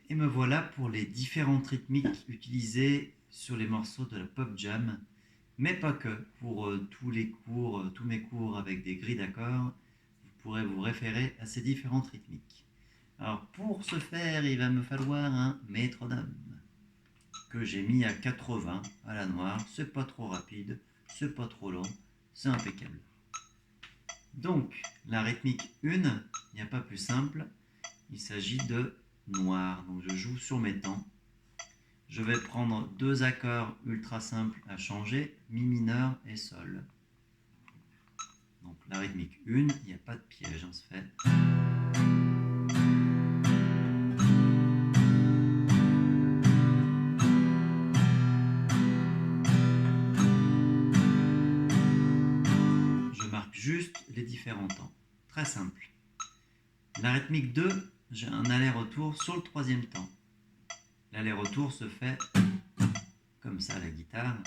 Et me voilà pour les différentes rythmiques utilisées sur les morceaux de la pop jam, mais pas que. Pour tous les cours, tous mes cours avec des grilles d'accords, vous pourrez vous référer à ces différentes rythmiques. Alors pour ce faire, il va me falloir un métronome que j'ai mis à 80 à la noire. C'est pas trop rapide, c'est pas trop lent, c'est impeccable. Donc la rythmique 1, il n'y a pas plus simple, il s'agit de noir. Donc je joue sur mes temps. Je vais prendre deux accords ultra simples à changer, mi mineur et sol. Donc la rythmique 1, il n'y a pas de piège, on se fait. Je marque juste les différents temps. Très simple. La rythmique 2, j'ai un aller-retour sur le troisième temps. L'aller-retour se fait comme ça à la guitare.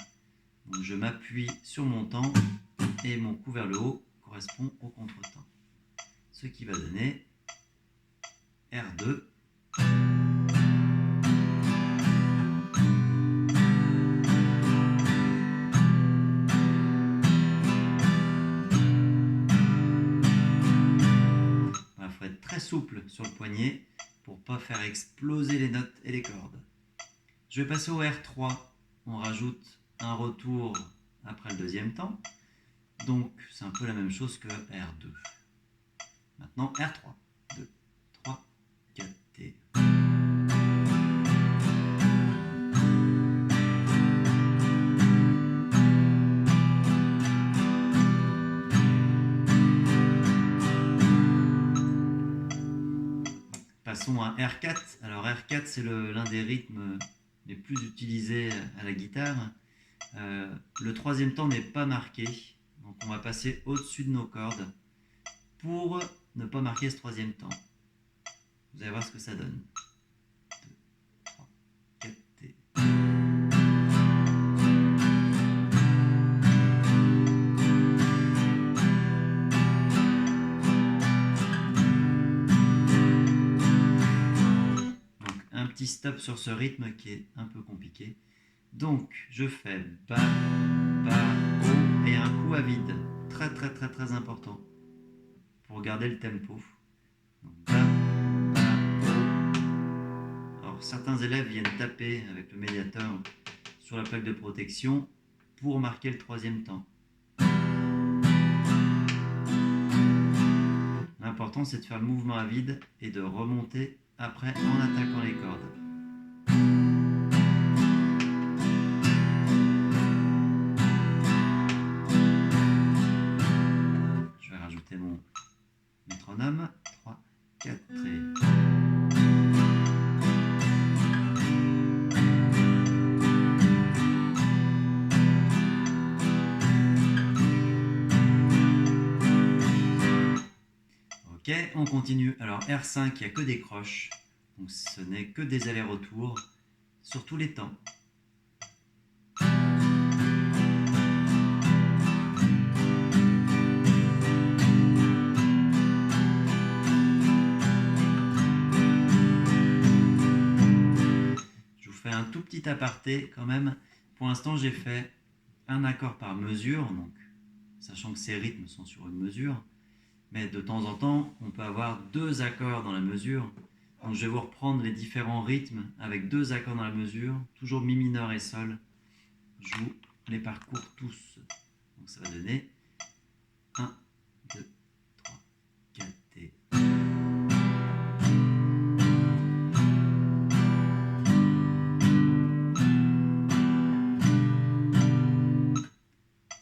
Donc je m'appuie sur mon temps et mon coup vers le haut correspond au contretemps. Ce qui va donner R2. Il faut être très souple sur le poignet pour ne pas faire exploser les notes et les cordes. Je vais passer au R3. On rajoute un retour après le deuxième temps. Donc c'est un peu la même chose que R2. Maintenant R3. 2, 3, 4 T. Passons à R4. Alors R4, c'est l'un des rythmes les plus utilisés à la guitare. Le troisième temps n'est pas marqué, donc on va passer au-dessus de nos cordes pour ne pas marquer ce troisième temps. Vous allez voir ce que ça donne. 2, 3, 4 T. Petit stop sur ce rythme qui est un peu compliqué. Donc je fais bas, bas, haut et un coup à vide. Très important pour garder le tempo. Donc, bas, bas, haut. Alors certains élèves viennent taper avec le médiateur sur la plaque de protection pour marquer le troisième temps. L'important c'est de faire le mouvement à vide et de remonter après en attaquant les cordes. Je vais rajouter mon métronome. 3, 4 et... Ok, on continue. Alors R5, il n'y a que des croches. Donc ce n'est que des allers-retours sur tous les temps. Je vous fais un tout petit aparté quand même. Pour l'instant, j'ai fait un accord par mesure, donc sachant que ces rythmes sont sur une mesure. Mais de temps en temps, on peut avoir deux accords dans la mesure. Donc je vais vous reprendre les différents rythmes avec deux accords dans la mesure, toujours mi mineur et sol. Je joue les parcours tous. Donc ça va donner 1, 2, 3, 4 T.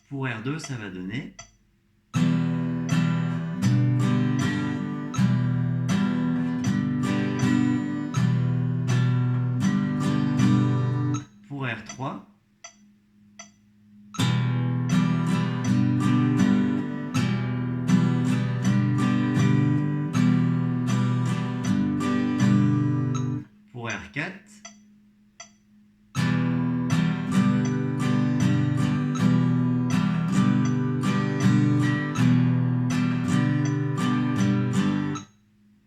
Pour R2, ça va donner... Pour R3, pour R4,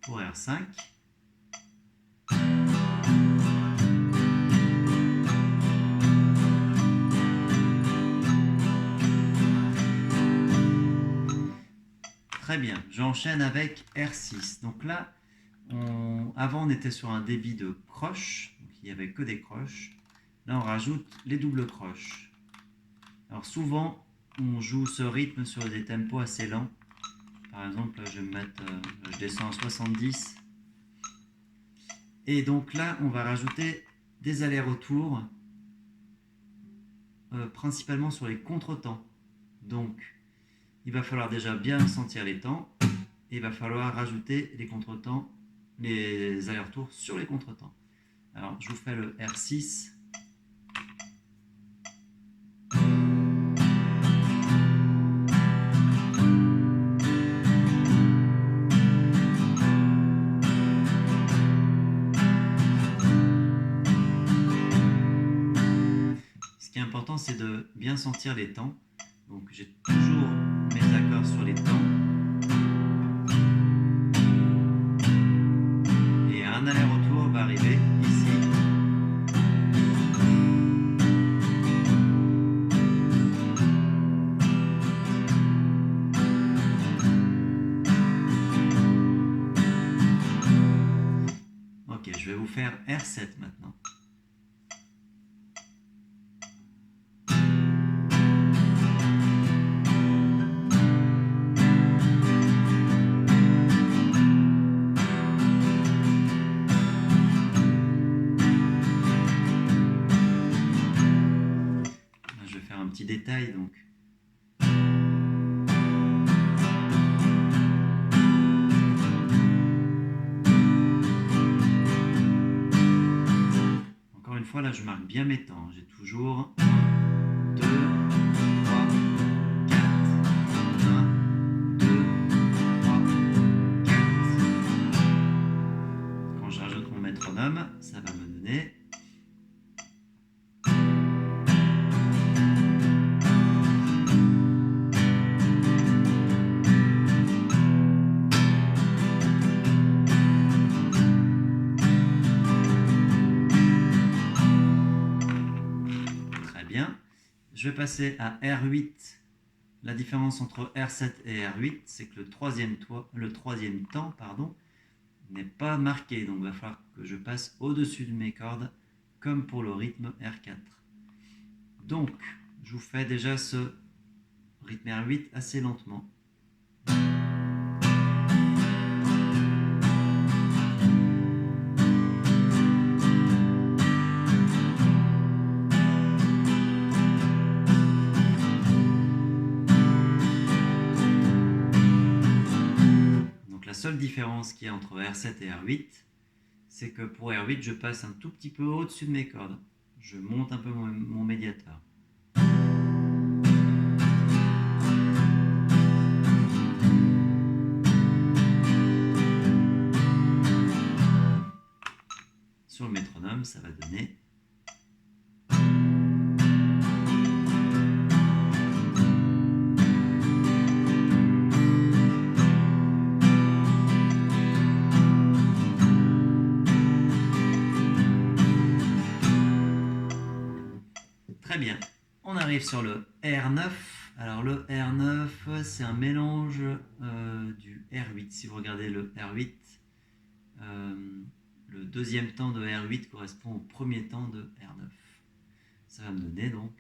pour R5, Très bien, j'enchaîne avec R6. Donc là, avant on était sur un débit de croche, donc il n'y avait que des croches. Là on rajoute les doubles croches. Alors souvent on joue ce rythme sur des tempos assez lents. Par exemple, là, je descends à 70. Et donc là on va rajouter des allers-retours, principalement sur les contretemps. Donc il va falloir déjà bien sentir les temps. Et il va falloir rajouter les contretemps, les allers-retours sur les contretemps. Alors, je vous fais le R6. Ce qui est important, c'est de bien sentir les temps. Donc, j'ai toujours mes accords sur les temps. Et un aller-retour va arriver ici. Ok, je vais vous faire R7 maintenant. Je vais faire un petit détail donc. Encore une fois, là je marque bien mes temps. J'ai toujours 2, 3, 4, 1, 2, 3, 4. Quand je rajoute mon métronome, ça va me donner. Très bien. Je vais passer à R8. La différence entre R7 et R8, c'est que le troisième temps n'est pas marqué. Donc il va falloir que je passe au-dessus de mes cordes, comme pour le rythme R4. Donc, je vous fais déjà ce rythme R8 assez lentement. La seule différence qu'il y a entre R7 et R8, c'est que pour R8, je passe un tout petit peu au-dessus de mes cordes. Je monte un peu mon médiateur. Sur le métronome, ça va donner... Très bien, on arrive sur le R9. Alors le R9, c'est un mélange du R8. Si vous regardez le R8, le deuxième temps de R8 correspond au premier temps de R9. Ça va me donner donc...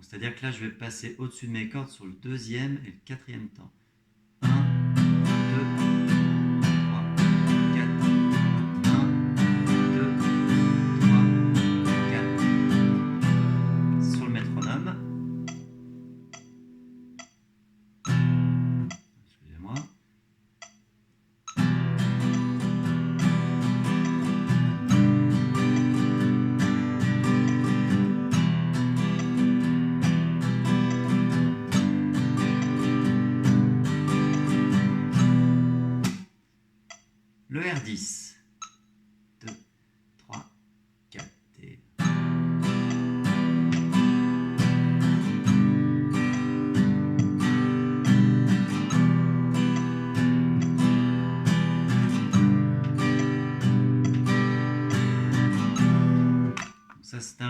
C'est-à-dire que là, je vais passer au-dessus de mes cordes sur le deuxième et le quatrième temps. 1, 2, 3, 4. 1, 2, 3, 4. Sur le métronome. Excusez-moi. Le R10. 2, 3, 4 et...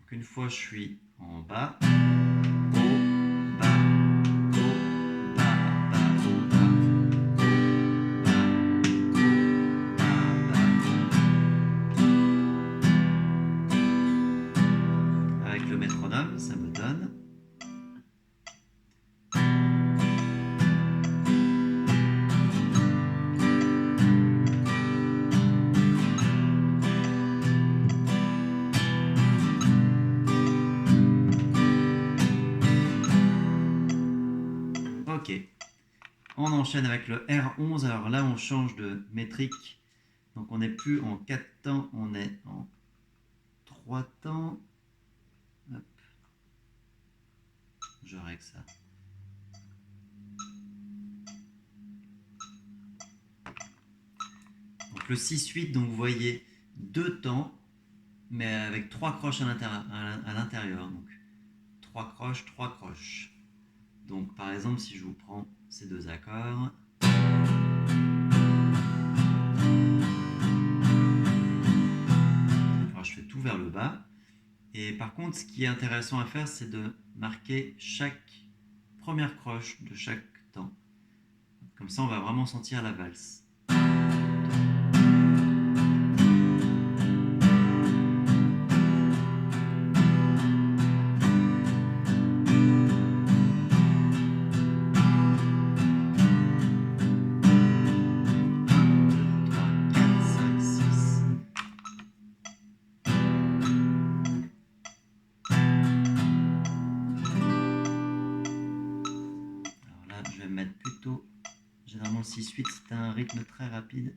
Donc une fois je suis en bas, haut, bas, haut, bas, bas, haut, bas, bas, avec le métronome, ça me donne. Ok, on enchaîne avec le R11. Alors là, on change de métrique. Donc on n'est plus en 4 temps, on est en 3 temps. Hop. Je règle ça. Donc le 6-8, donc vous voyez 2 temps, mais avec 3 croches à l'intérieur. Donc 3 croches, 3 croches. Donc par exemple, si je vous prends ces deux accords, alors je fais tout vers le bas. Et par contre, ce qui est intéressant à faire, c'est de marquer chaque première croche de chaque temps. Comme ça, on va vraiment sentir la valse. Je vais mettre plutôt, généralement le 6-8 c'est un rythme très rapide.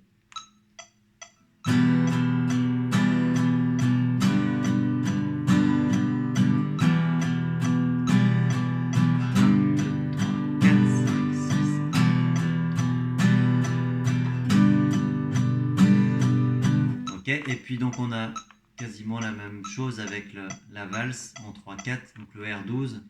Ok, et puis donc on a quasiment la même chose avec la valse en 3-4, donc le R12.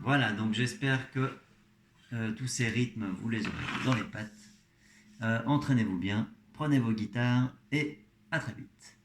Voilà, donc j'espère que tous ces rythmes, vous les aurez dans les pattes. Entraînez-vous bien, prenez vos guitares et à très vite.